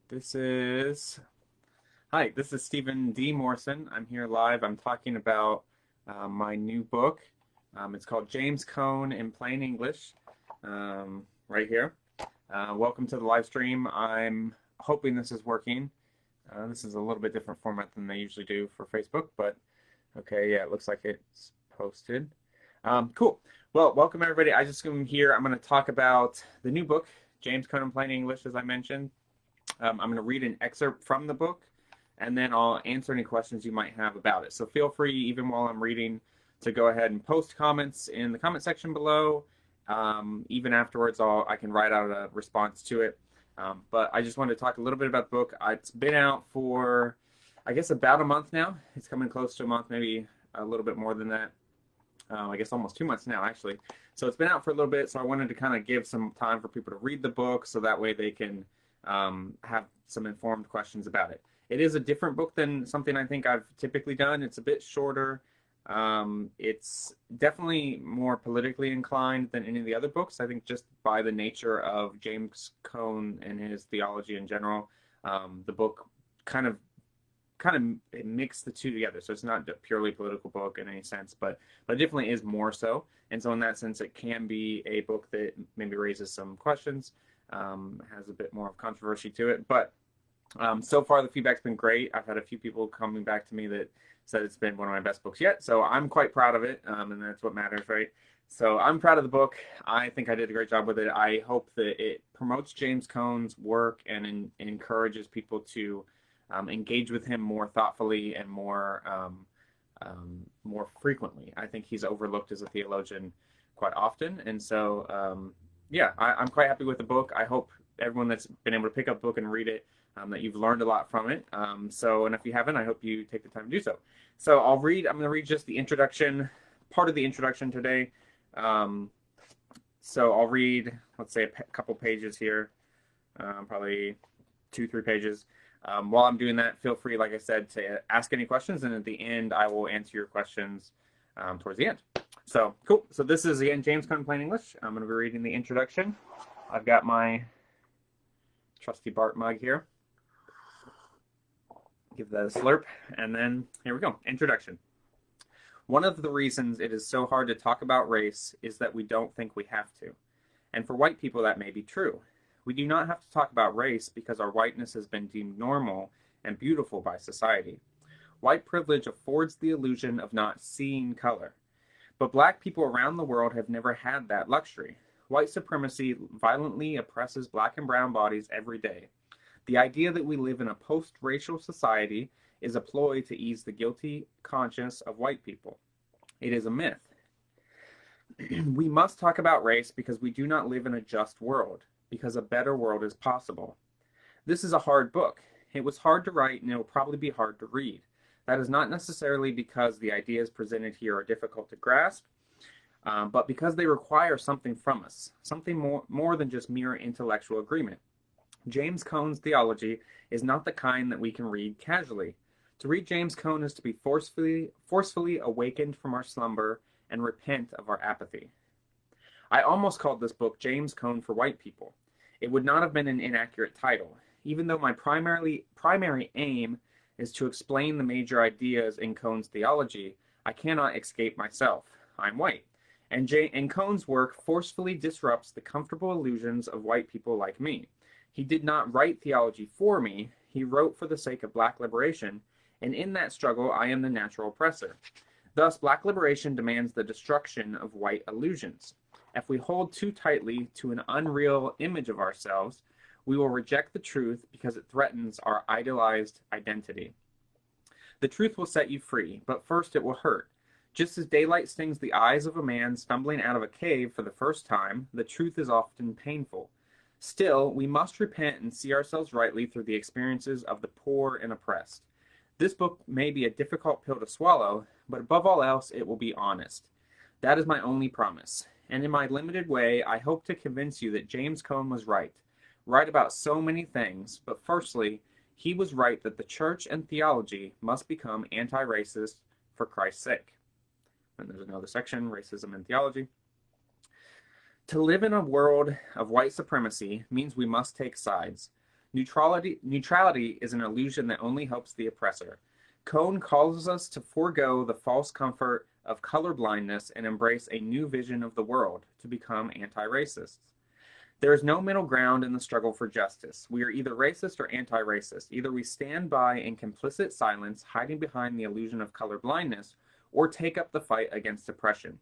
This is Hi, this is Stephen D. Morrison. I'm here live. I'm talking about my new book. It's called James Cone in Plain English, right here. Welcome to the live stream. I'm hoping this is working. This is a little bit different format than they usually do for Facebook, but okay, yeah, it looks like it's posted. Cool. Well, welcome everybody. I just am here. I'm going to talk about the new book, James Cone in Plain English, as I mentioned. I'm going to read an excerpt from the book, and then I'll answer any questions you might have about it. So feel free, even while I'm reading, to go ahead and post comments in the comment section below. Even afterwards, I can write out a response to it. But I just wanted to talk a little bit about the book. It's been out for, I guess, about a month now. It's coming close to a month, maybe a little bit more than that. I guess almost 2 months now, actually. So it's been out for a little bit, so I wanted to kind of give some time for people to read the book so that way they can have some informed questions about it. It is a different book than something I think I've typically done. It's a bit shorter. It's definitely more politically inclined than any of the other books. I think just by the nature of James Cone and his theology in general, the book kind of it mixed the two together. So it's not a purely political book in any sense, but it definitely is more so. And so in that sense, it can be a book that maybe raises some questions, has a bit more of controversy to it. But so far, the feedback's been great. I've had a few people coming back to me that said it's been one of my best books yet. So I'm quite proud of it, and that's what matters, right? So I'm proud of the book. I think I did a great job with it. I hope that it promotes James Cone's work and encourages people to engage with him more thoughtfully and more frequently. I think he's overlooked as a theologian quite often, and so yeah, I'm quite happy with the book. I hope everyone that's been able to pick up the book and read it, that you've learned a lot from it. And if you haven't, I hope you take the time to do so. So I'm going to read just the introduction, part of the introduction today. So I'll read, let's say, a couple pages here, probably 2-3 pages. While I'm doing that, feel free, like I said, to ask any questions, and at the end, I will answer your questions towards the end. So, cool. So this is, again, James Cone in Plain English. I'm going to be reading the introduction. I've got my trusty Bart mug here. Give that a slurp, and then here we go. Introduction. One of the reasons it is so hard to talk about race is that we don't think we have to. And for white people, that may be true. We do not have to talk about race because our whiteness has been deemed normal and beautiful by society. White privilege affords the illusion of not seeing color. But black people around the world have never had that luxury. White supremacy violently oppresses black and brown bodies every day. The idea that we live in a post-racial society is a ploy to ease the guilty conscience of white people. It is a myth. We must talk about race because we do not live in a just world, because a better world is possible. This is a hard book. It was hard to write, and it will probably be hard to read. That is not necessarily because the ideas presented here are difficult to grasp, but because they require something from us, something more than just mere intellectual agreement. James Cone's theology is not the kind that we can read casually. To read James Cone is to be forcefully awakened from our slumber and repent of our apathy. I almost called this book James Cone for White People. It would not have been an inaccurate title, even though my primary aim is to explain the major ideas in Cone's theology. I cannot escape myself. I'm white. And Cone's work forcefully disrupts the comfortable illusions of white people like me. He did not write theology for me. He wrote for the sake of black liberation, and in that struggle, I am the natural oppressor. Thus, black liberation demands the destruction of white illusions. If we hold too tightly to an unreal image of ourselves, we will reject the truth because it threatens our idealized identity. The truth will set you free, but first it will hurt. Just as daylight stings the eyes of a man stumbling out of a cave for the first time, the truth is often painful. Still, we must repent and see ourselves rightly through the experiences of the poor and oppressed. This book may be a difficult pill to swallow, but above all else, it will be honest. That is my only promise. And in my limited way, I hope to convince you that James Cone was right about so many things, but firstly, he was right that the church and theology must become anti-racist for Christ's sake. And there's another section, racism and theology. To live in a world of white supremacy means we must take sides. Neutrality is an illusion that only helps the oppressor. Cohn calls us to forego the false comfort of colorblindness and embrace a new vision of the world, to become anti-racists. There is no middle ground in the struggle for justice. We are either racist or anti-racist. Either we stand by in complicit silence, hiding behind the illusion of colorblindness, or take up the fight against oppression.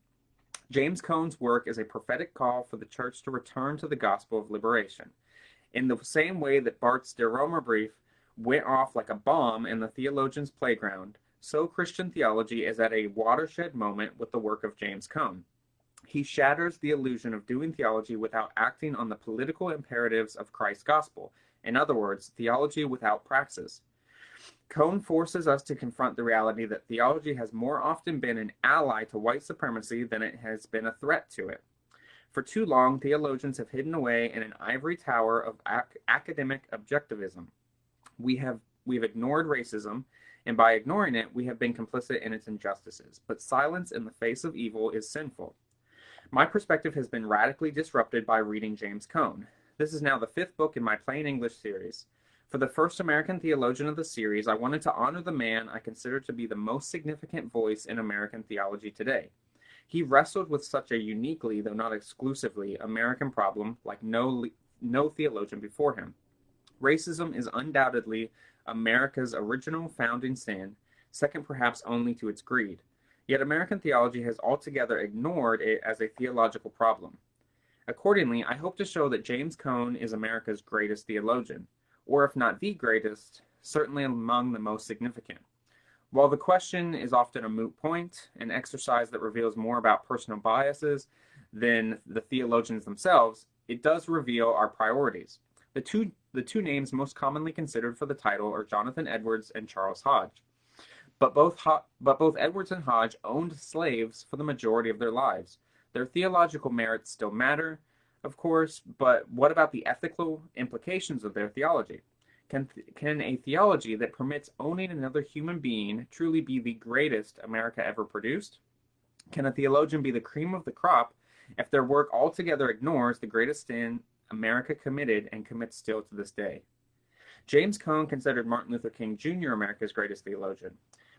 James Cone's work is a prophetic call for the church to return to the gospel of liberation. In the same way that Barth's Der Römerbrief went off like a bomb in the theologian's playground, so Christian theology is at a watershed moment with the work of James Cone. He shatters the illusion of doing theology without acting on the political imperatives of Christ's gospel. In other words, theology without praxis. Cone forces us to confront the reality that theology has more often been an ally to white supremacy than it has been a threat to it. For too long, theologians have hidden away in an ivory tower of academic objectivism. We've ignored racism, and by ignoring it, we have been complicit in its injustices. But silence in the face of evil is sinful. My perspective has been radically disrupted by reading James Cone. This is now the 5th book in my Plain English series. For the first American theologian of the series, I wanted to honor the man I consider to be the most significant voice in American theology today. He wrestled with such a uniquely, though not exclusively, American problem like no theologian before him. Racism is undoubtedly America's original founding sin, second perhaps only to its greed. Yet American theology has altogether ignored it as a theological problem. Accordingly, I hope to show that James Cone is America's greatest theologian, or if not the greatest, certainly among the most significant. While the question is often a moot point, an exercise that reveals more about personal biases than the theologians themselves, it does reveal our priorities. The two names most commonly considered for the title are Jonathan Edwards and Charles Hodge. But both Edwards and Hodge owned slaves for the majority of their lives. Their theological merits still matter, of course, but what about the ethical implications of their theology? Can a theology that permits owning another human being truly be the greatest America ever produced? Can a theologian be the cream of the crop if their work altogether ignores the greatest sin America committed and commits still to this day? James Cone considered Martin Luther King Jr. America's greatest theologian.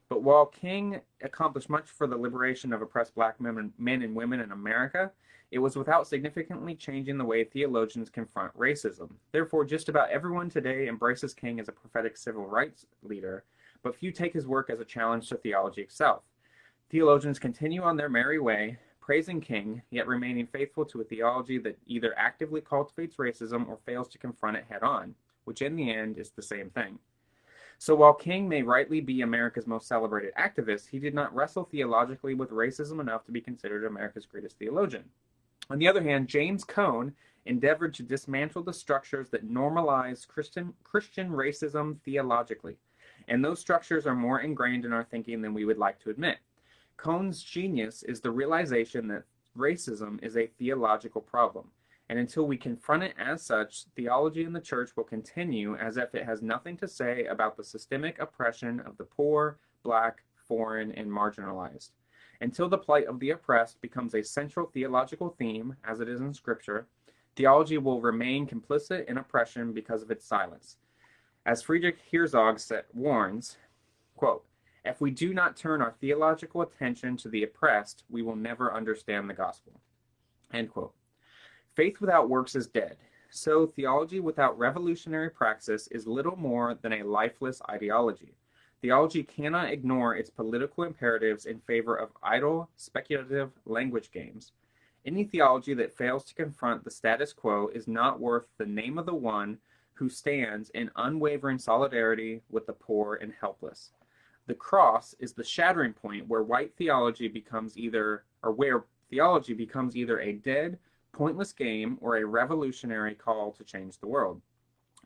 But while King accomplished much for the liberation of oppressed black men and women in America, it was without significantly changing the way theologians confront racism. Therefore, just about everyone today embraces King as a prophetic civil rights leader, but few take his work as a challenge to theology itself. Theologians continue on their merry way, praising King, yet remaining faithful to a theology that either actively cultivates racism or fails to confront it head-on, which in the end is the same thing. So while King may rightly be America's most celebrated activist, he did not wrestle theologically with racism enough to be considered America's greatest theologian. On the other hand, James Cone endeavored to dismantle the structures that normalize Christian racism theologically, and those structures are more ingrained in our thinking than we would like to admit. Cone's genius is the realization that racism is a theological problem. And until we confront it as such, theology in the church will continue as if it has nothing to say about the systemic oppression of the poor, black, foreign, and marginalized. Until the plight of the oppressed becomes a central theological theme, as it is in Scripture, theology will remain complicit in oppression because of its silence. As Friedrich Herzog warns, quote, "If we do not turn our theological attention to the oppressed, we will never understand the gospel." End quote. Faith without works is dead. So theology without revolutionary praxis is little more than a lifeless ideology. Theology cannot ignore its political imperatives in favor of idle, speculative language games. Any theology that fails to confront the status quo is not worth the name of the one who stands in unwavering solidarity with the poor and helpless. The cross is the shattering point where theology becomes either a dead, pointless game or a revolutionary call to change the world.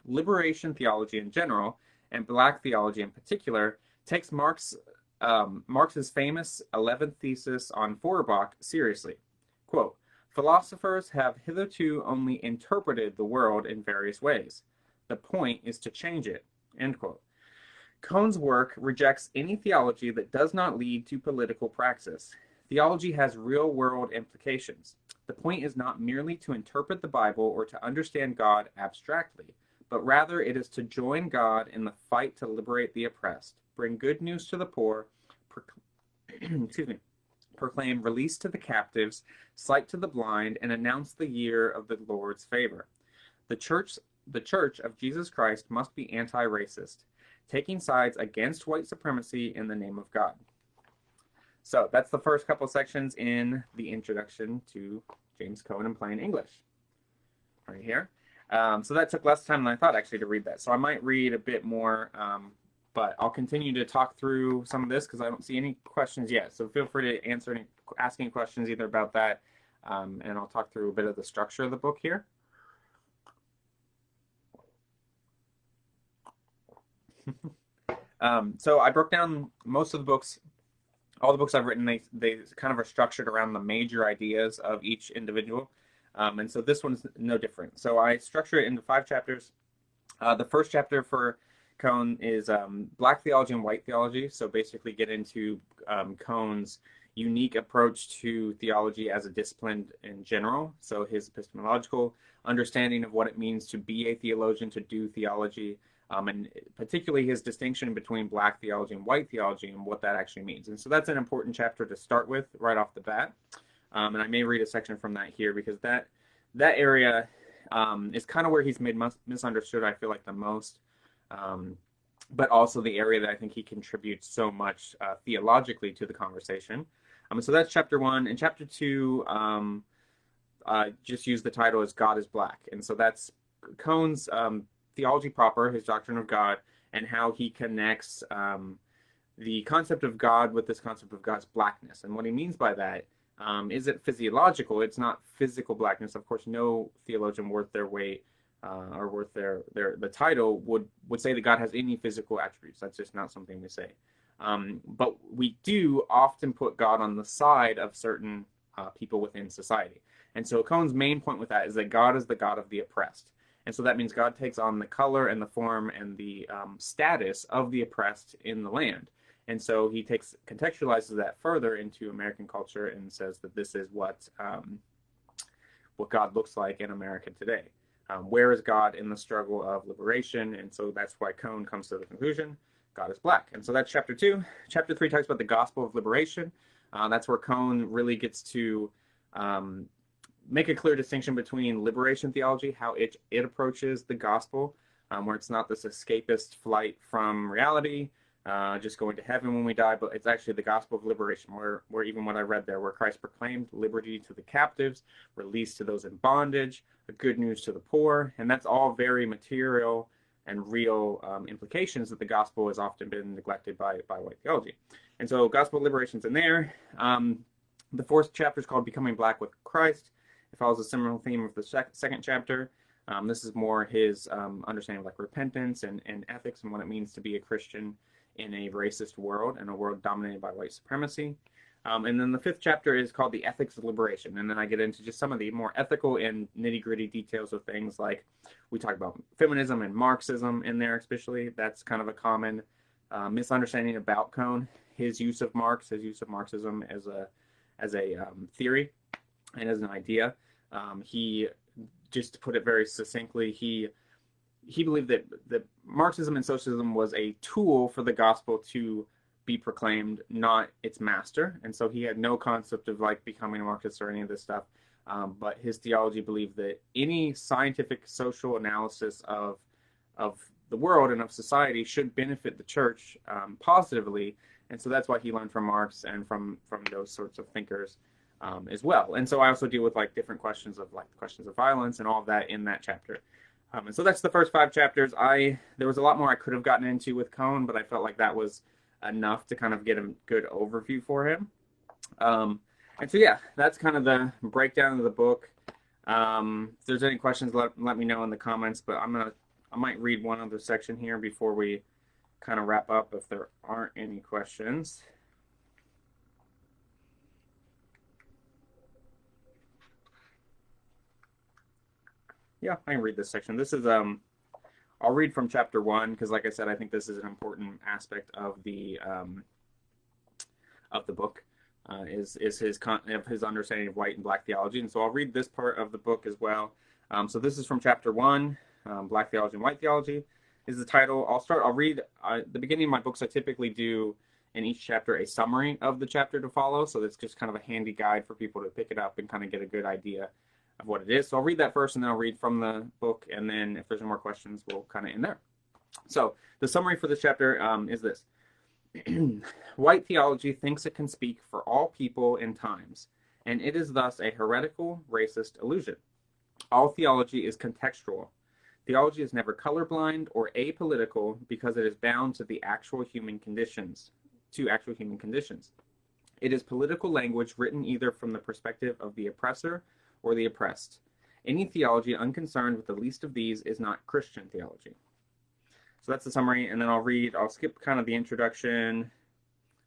Liberation theology in general, and black theology in particular, takes Marx's famous 11th thesis on Feuerbach seriously. Quote, "Philosophers have hitherto only interpreted the world in various ways. The point is to change it." End quote. Cone's work rejects any theology that does not lead to political praxis. Theology has real-world implications. The point is not merely to interpret the Bible or to understand God abstractly, but rather it is to join God in the fight to liberate the oppressed, bring good news to the poor, excuse me, proclaim release to the captives, sight to the blind, and announce the year of the Lord's favor. The church of Jesus Christ must be anti-racist, taking sides against white supremacy in the name of God. So that's the first couple sections in the introduction to James Cone in Plain English, right here. So that took less time than I thought actually to read that. So I might read a bit more, but I'll continue to talk through some of this because I don't see any questions yet. So feel free to ask any questions either about that, and I'll talk through a bit of the structure of the book here. So I broke down most of the books. All the books I've written, they kind of are structured around the major ideas of each individual. And so this one's no different. So I structure it into 5 chapters. The first chapter for Cone is Black theology and white theology. So basically get into Cone's unique approach to theology as a discipline in general. So his epistemological understanding of what it means to be a theologian, to do theology, and particularly his distinction between Black theology and white theology and what that actually means. And so that's an important chapter to start with right off the bat. And I may read a section from that here because that area is kind of where he's made misunderstood, I feel like, the most, but also the area that I think he contributes so much theologically to the conversation. So that's chapter 1. And chapter 2, just use the title as God is Black. And so that's Cone's theology proper, his doctrine of God, and how he connects the concept of God with this concept of God's blackness. And what he means by that isn't physiological. It's not physical blackness. Of course, no theologian worth their weight or worth the title would say that God has any physical attributes. That's just not something we say. But we do often put God on the side of certain people within society. And so Cone's main point with that is that God is the God of the oppressed. And so that means God takes on the color and the form and the status of the oppressed in the land. And so he contextualizes that further into American culture and says that this is what God looks like in America today. Where is God in the struggle of liberation? And so that's why Cone comes to the conclusion, God is Black. And so that's chapter 2. Chapter 3 talks about the gospel of liberation. That's where Cone really gets to make a clear distinction between liberation theology, how it approaches the gospel, where it's not this escapist flight from reality, just going to heaven when we die, but it's actually the gospel of liberation, where even what I read there, where Christ proclaimed liberty to the captives, release to those in bondage, the good news to the poor, and that's all very material and real implications that the gospel has often been neglected by white theology. And so gospel liberation's in there. The 4th chapter is called Becoming Black with Christ. It follows a similar theme of the second chapter. This is more his understanding of like repentance and ethics and what it means to be a Christian in a racist world and a world dominated by white supremacy. And then the 5th chapter is called The Ethics of Liberation. And then I get into just some of the more ethical and nitty-gritty details of things like we talk about feminism and Marxism in there especially. That's kind of a common misunderstanding about Cone. His use of Marxism as a theory and as an idea. He, just to put it very succinctly, he believed that Marxism and socialism was a tool for the gospel to be proclaimed, not its master. And so he had no concept of like becoming a Marxist or any of this stuff. But his theology believed that any scientific social analysis of the world and of society should benefit the church positively. And so that's why he learned from Marx and from those sorts of thinkers as well. And so I also deal with like different questions of like questions of violence and all of that in that chapter. And so that's the first 5 chapters. There was a lot more I could have gotten into with Cone, but I felt like that was enough to kind of get a good overview for him. And so yeah, that's kind of the breakdown of the book. If there's any questions, let me know in the comments. But I might read one other section here before we kind of wrap up if there aren't any questions. Yeah, I can read this section. This is I'll read from chapter 1 because, like I said, I think this is an important aspect of the book. Is his understanding of white and black theology, and so I'll read this part of the book as well. So this is from chapter 1. Black Theology and White Theology is the title. I'll read the beginning of my books. I typically do in each chapter a summary of the chapter to follow. So that's just kind of a handy guide for people to pick it up and kind of get a good idea of what it is. So I'll read that first and then I'll read from the book. And then if there's any more questions, we'll kind of end there. So the summary for this chapter is this. White theology thinks it can speak for all people and times, and it is thus a heretical, racist illusion. All theology is contextual. Theology is never colorblind or apolitical because it is bound to actual human conditions. It is political language written either from the perspective of the oppressor or the oppressed. Any theology unconcerned with the least of these is not Christian theology. So that's the summary, and then I'll skip kind of the introduction.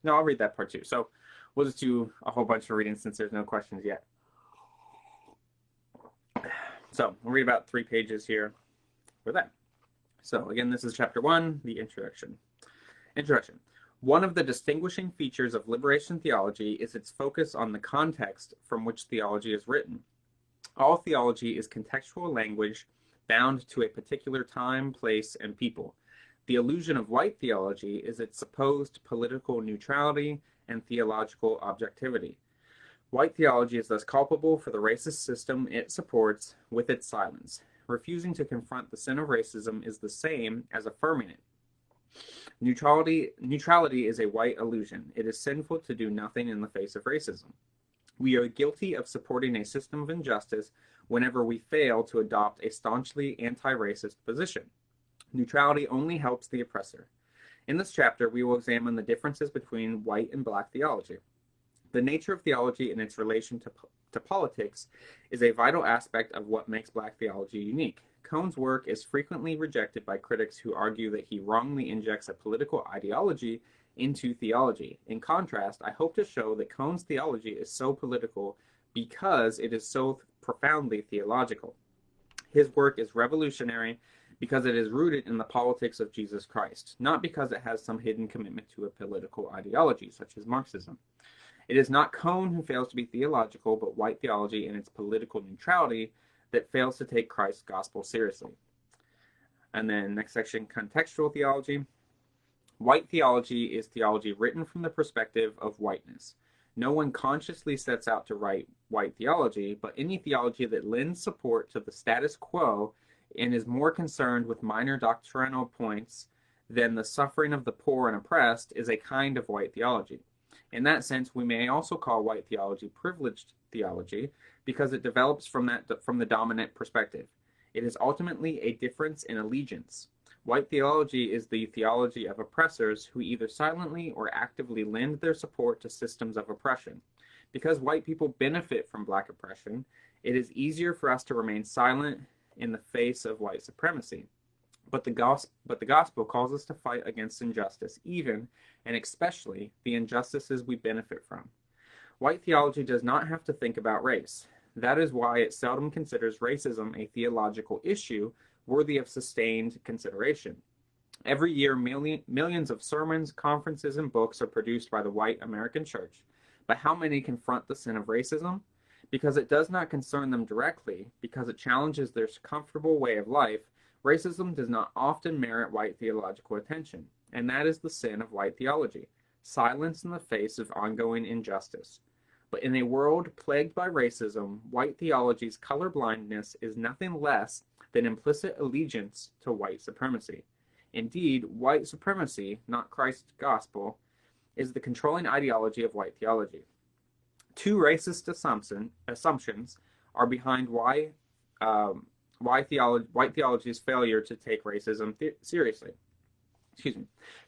No, I'll read that part too. So we'll just do a whole bunch of reading since there's no questions yet. So we'll read about 3 pages here for that. So again, this is chapter 1, the introduction. Introduction. One of the distinguishing features of liberation theology is its focus on the context from which theology is written. All theology is contextual language bound to a particular time, place, and people. The illusion of white theology is its supposed political neutrality and theological objectivity. White theology is thus culpable for the racist system it supports with its silence. Refusing to confront the sin of racism is the same as affirming it. Neutrality is a white illusion. It is sinful to do nothing in the face of racism. We are guilty of supporting a system of injustice whenever we fail to adopt a staunchly anti-racist position. Neutrality only helps the oppressor. In this chapter, we will examine the differences between white and black theology. The nature of theology and its relation to politics is a vital aspect of what makes black theology unique. Cone's work is frequently rejected by critics who argue that he wrongly injects a political ideology into theology. In contrast, I hope to show that Cone's theology is so political because it is so profoundly theological. His work is revolutionary because it is rooted in the politics of Jesus Christ, not because it has some hidden commitment to a political ideology, such as Marxism. It is not Cone who fails to be theological, but white theology and its political neutrality that fails to take Christ's gospel seriously. And then next section, contextual theology. White theology is theology written from the perspective of whiteness. No one consciously sets out to write white theology, but any theology that lends support to the status quo and is more concerned with minor doctrinal points than the suffering of the poor and oppressed is a kind of white theology. In that sense, we may also call white theology privileged theology because it develops from the dominant perspective. It is ultimately a difference in allegiance. White theology is the theology of oppressors who either silently or actively lend their support to systems of oppression. Because white people benefit from black oppression, it is easier for us to remain silent in the face of white supremacy. But the gospel calls us to fight against injustice, even and especially the injustices we benefit from. White theology does not have to think about race. That is why it seldom considers racism a theological issue worthy of sustained consideration. Every year, millions of sermons, conferences, and books are produced by the white American church. But how many confront the sin of racism? Because it does not concern them directly, because it challenges their comfortable way of life, racism does not often merit white theological attention. And that is the sin of white theology, silence in the face of ongoing injustice. But in a world plagued by racism, white theology's colorblindness is nothing less than implicit allegiance to white supremacy. Indeed, white supremacy, not Christ's gospel, is the controlling ideology of white theology. 2 racist assumptions are behind white theology's failure to take racism seriously.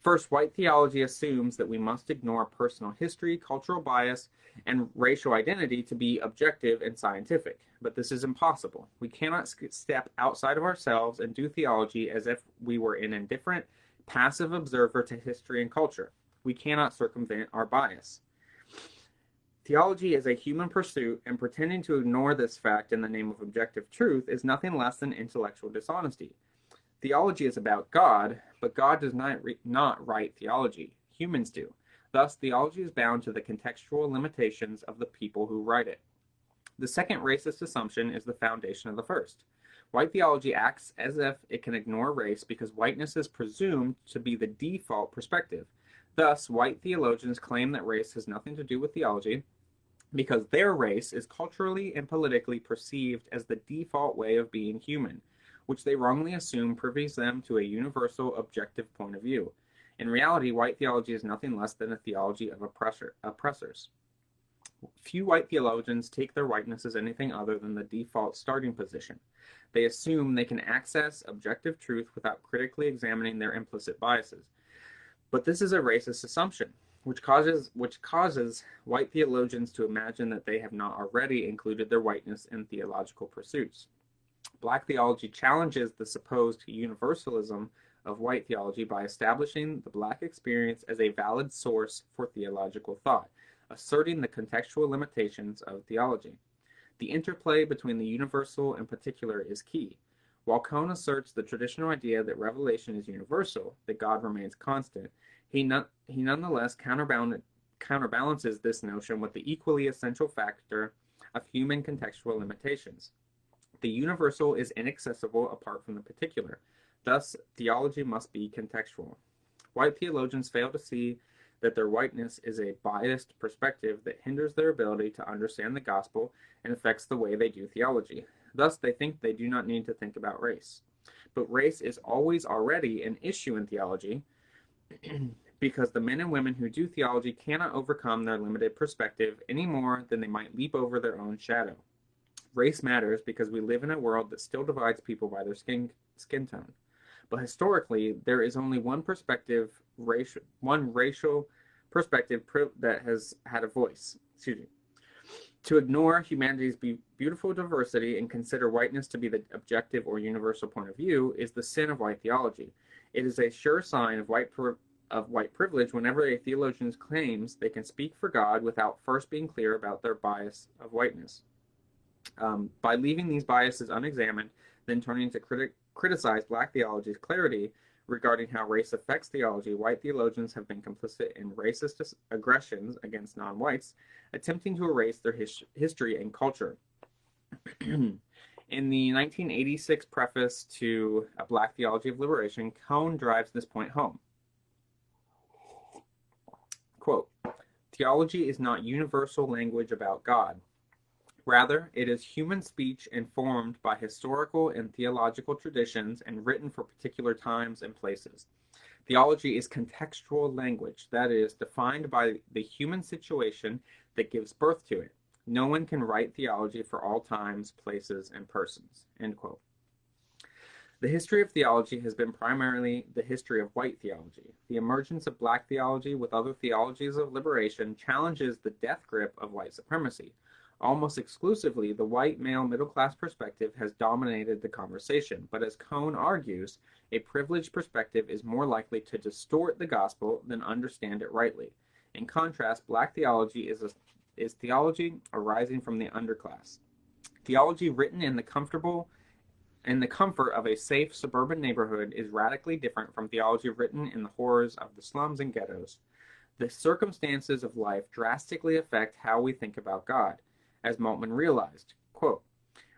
First, white theology assumes that we must ignore personal history, cultural bias, and racial identity to be objective and scientific. But this is impossible. We cannot step outside of ourselves and do theology as if we were an indifferent, passive observer to history and culture. We cannot circumvent our bias. Theology is a human pursuit, and pretending to ignore this fact in the name of objective truth is nothing less than intellectual dishonesty. Theology is about God, but God does not write theology. Humans do. Thus, theology is bound to the contextual limitations of the people who write it. The second racist assumption is the foundation of the first. White theology acts as if it can ignore race because whiteness is presumed to be the default perspective. Thus, white theologians claim that race has nothing to do with theology because their race is culturally and politically perceived as the default way of being human, which they wrongly assume privies them to a universal objective point of view. In reality, white theology is nothing less than a theology of oppressors. Few white theologians take their whiteness as anything other than the default starting position. They assume they can access objective truth without critically examining their implicit biases. But this is a racist assumption, which causes white theologians to imagine that they have not already included their whiteness in theological pursuits. Black theology challenges the supposed universalism of white theology by establishing the black experience as a valid source for theological thought, asserting the contextual limitations of theology. The interplay between the universal and particular is key. While Cone asserts the traditional idea that revelation is universal, that God remains constant, he nonetheless counterbalances this notion with the equally essential factor of human contextual limitations. The universal is inaccessible apart from the particular. Thus, theology must be contextual. White theologians fail to see that their whiteness is a biased perspective that hinders their ability to understand the gospel and affects the way they do theology. Thus, they think they do not need to think about race. But race is always already an issue in theology because the men and women who do theology cannot overcome their limited perspective any more than they might leap over their own shadow. Race matters because we live in a world that still divides people by their skin tone. But historically, there is only one racial perspective that has had a voice. To ignore humanity's beautiful diversity and consider whiteness to be the objective or universal point of view is the sin of white theology. It is a sure sign of white privilege whenever a theologian claims they can speak for God without first being clear about their bias of whiteness. By leaving these biases unexamined, then turning to criticize black theology's clarity regarding how race affects theology, white theologians have been complicit in racist aggressions against non-whites, attempting to erase their history and culture. In the 1986 preface to A Black Theology of Liberation, Cone drives this point home. Quote, "Theology is not universal language about God. Rather, it is human speech informed by historical and theological traditions and written for particular times and places. Theology is contextual language, that is, defined by the human situation that gives birth to it. No one can write theology for all times, places, and persons." End quote. The history of theology has been primarily the history of white theology. The emergence of black theology with other theologies of liberation challenges the death grip of white supremacy. Almost exclusively, the white male middle-class perspective has dominated the conversation, but as Cone argues, a privileged perspective is more likely to distort the gospel than understand it rightly. In contrast, black theology is theology arising from the underclass. Theology written in the comfort of a safe suburban neighborhood is radically different from theology written in the horrors of the slums and ghettos. The circumstances of life drastically affect how we think about God. As Moltmann realized, quote,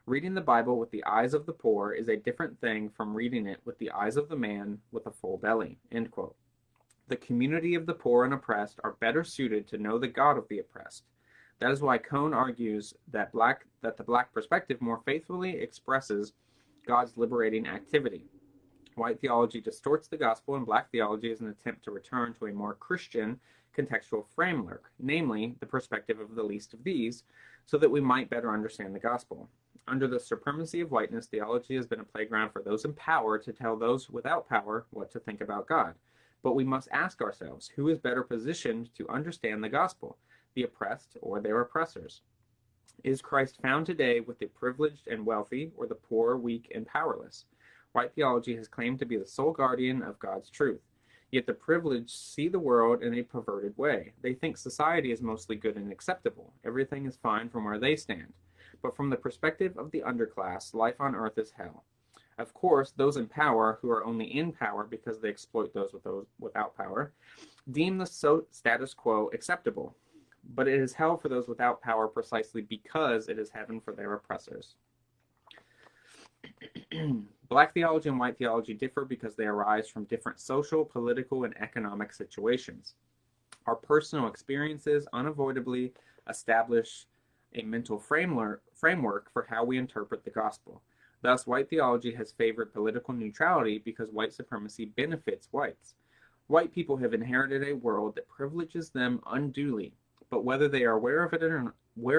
"Reading the Bible with the eyes of the poor is a different thing from reading it with the eyes of the man with a full belly." End quote. The community of the poor and oppressed are better suited to know the God of the oppressed. That is why Cone argues that the black perspective more faithfully expresses God's liberating activity. White theology distorts the gospel, and black theology is an attempt to return to a more Christian contextual framework, namely the perspective of the least of these, so that we might better understand the gospel. Under the supremacy of whiteness, theology has been a playground for those in power to tell those without power what to think about God. But we must ask ourselves, who is better positioned to understand the gospel, the oppressed or their oppressors? Is Christ found today with the privileged and wealthy, or the poor, weak, and powerless? White theology has claimed to be the sole guardian of God's truth. Yet the privileged see the world in a perverted way. They think society is mostly good and acceptable. Everything is fine from where they stand. But from the perspective of the underclass, life on earth is hell. Of course, those in power, who are only in power because they exploit those without power, deem the status quo acceptable. But it is hell for those without power precisely because it is heaven for their oppressors. Black theology and white theology differ because they arise from different social, political, and economic situations. Our personal experiences unavoidably establish a mental framework for how we interpret the gospel. Thus, white theology has favored political neutrality because white supremacy benefits whites. White people have inherited a world that privileges them unduly, but whether they are aware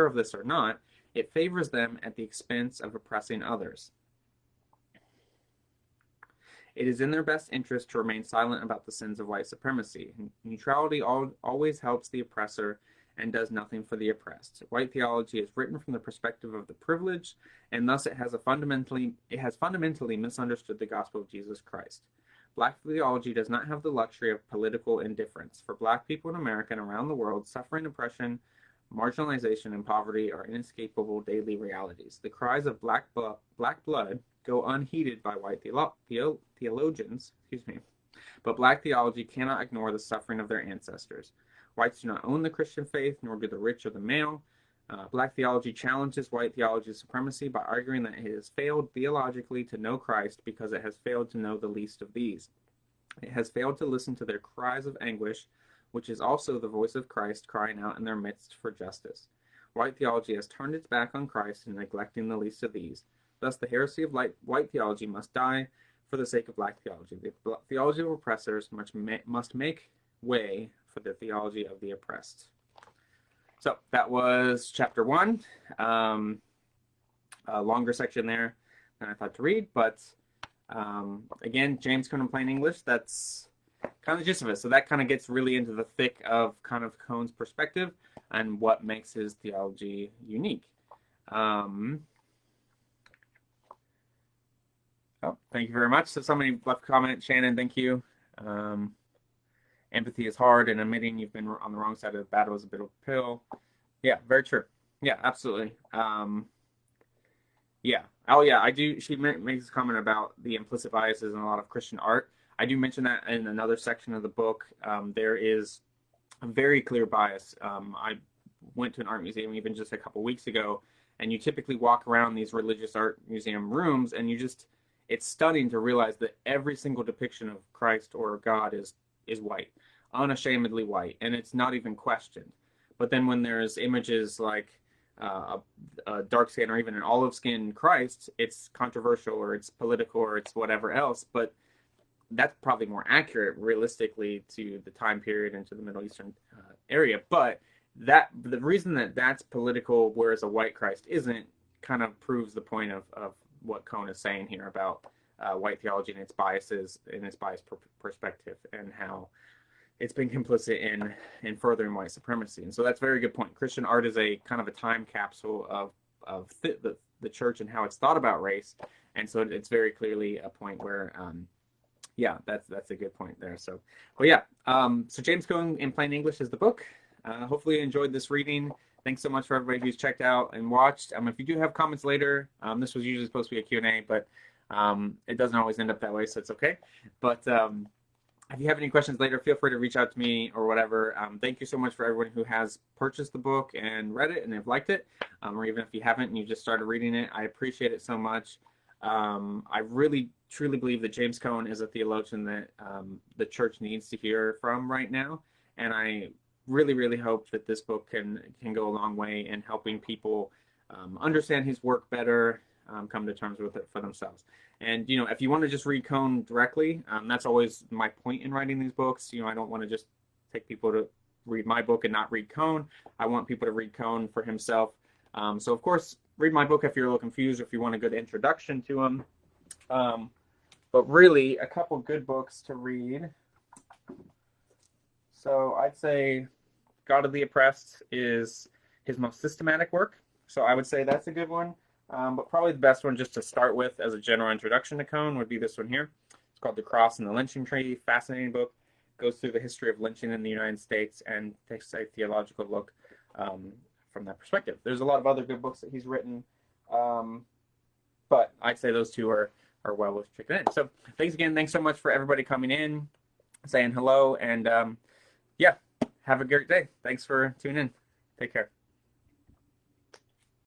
of this or not, it favors them at the expense of oppressing others. It is in their best interest to remain silent about the sins of white supremacy. Neutrality always helps the oppressor and does nothing for the oppressed. White theology is written from the perspective of the privileged, and thus it has fundamentally misunderstood the gospel of Jesus Christ. Black theology does not have the luxury of political indifference. For Black people in America and around the world, suffering, oppression, marginalization, and poverty are inescapable daily realities. The cries of black blood go unheeded by white theologians, but Black theology cannot ignore the suffering of their ancestors. Whites do not own the Christian faith, nor do the rich or the male. Black theology challenges white theology's supremacy by arguing that it has failed theologically to know Christ because it has failed to know the least of these. It has failed to listen to their cries of anguish, which is also the voice of Christ crying out in their midst for justice. White theology has turned its back on Christ in neglecting the least of these. Thus, the heresy of white theology must die for the sake of Black theology. The theology of oppressors must make way for the theology of the oppressed. So that was chapter 1. A longer section there than I thought to read, but again, James Cone in plain English, that's kind of the gist of it. So that kind of gets really into the thick of kind of Cone's perspective and what makes his theology unique. Thank you very much. So somebody left a comment. Shannon, thank you. Empathy is hard, and admitting you've been on the wrong side of the battle is a bit of a pill. Yeah, very true. Yeah, absolutely. Yeah. Oh, yeah, I do. She makes a comment about the implicit biases in a lot of Christian art. I do mention that in another section of the book. There is a very clear bias. I went to an art museum even just a couple weeks ago, and you typically walk around these religious art museum rooms, and it's stunning to realize that every single depiction of Christ or God is white, unashamedly white, and it's not even questioned. But then when there's images like a dark skin or even an olive skin Christ, it's controversial or it's political or it's whatever else. But that's probably more accurate realistically to the time period and to the Middle Eastern area. But the reason that that's political, whereas a white Christ isn't, kind of proves the point of what Cone is saying here about white theology and its biases and its biased perspective and how it's been complicit in furthering white supremacy. And so that's a very good point. Christian art is a kind of a time capsule of the church and how it's thought about race. And so it's very clearly a point where, yeah, that's a good point there. So, well, yeah. So James Cone in Plain English is the book. Hopefully you enjoyed this reading. Thanks so much for everybody who's checked out and watched. If you do have comments later, this was usually supposed to be a Q&A, but it doesn't always end up that way, so it's okay. But if you have any questions later, feel free to reach out to me or whatever. Thank you so much for everyone who has purchased the book and read it and have liked it, or even if you haven't and you just started reading it. I appreciate it so much. I really, truly believe that James Cone is a theologian that the church needs to hear from right now, and I really, really hope that this book can go a long way in helping people understand his work better, come to terms with it for themselves. And, if you want to just read Cone directly, that's always my point in writing these books. I don't want to just take people to read my book and not read Cone. I want people to read Cone for himself. So, of course, read my book if you're a little confused or if you want a good introduction to him. But really, a couple good books to read. So I'd say God of the Oppressed is his most systematic work. So I would say that's a good one. But probably the best one just to start with as a general introduction to Cone would be this one here. It's called The Cross and the Lynching Tree. Fascinating book. Goes through the history of lynching in the United States and takes a theological look from that perspective. There's a lot of other good books that he's written. But I'd say those two are well worth checking in. So thanks again. Thanks so much for everybody coming in, saying hello, and yeah, have a great day. Thanks for tuning in. Take care.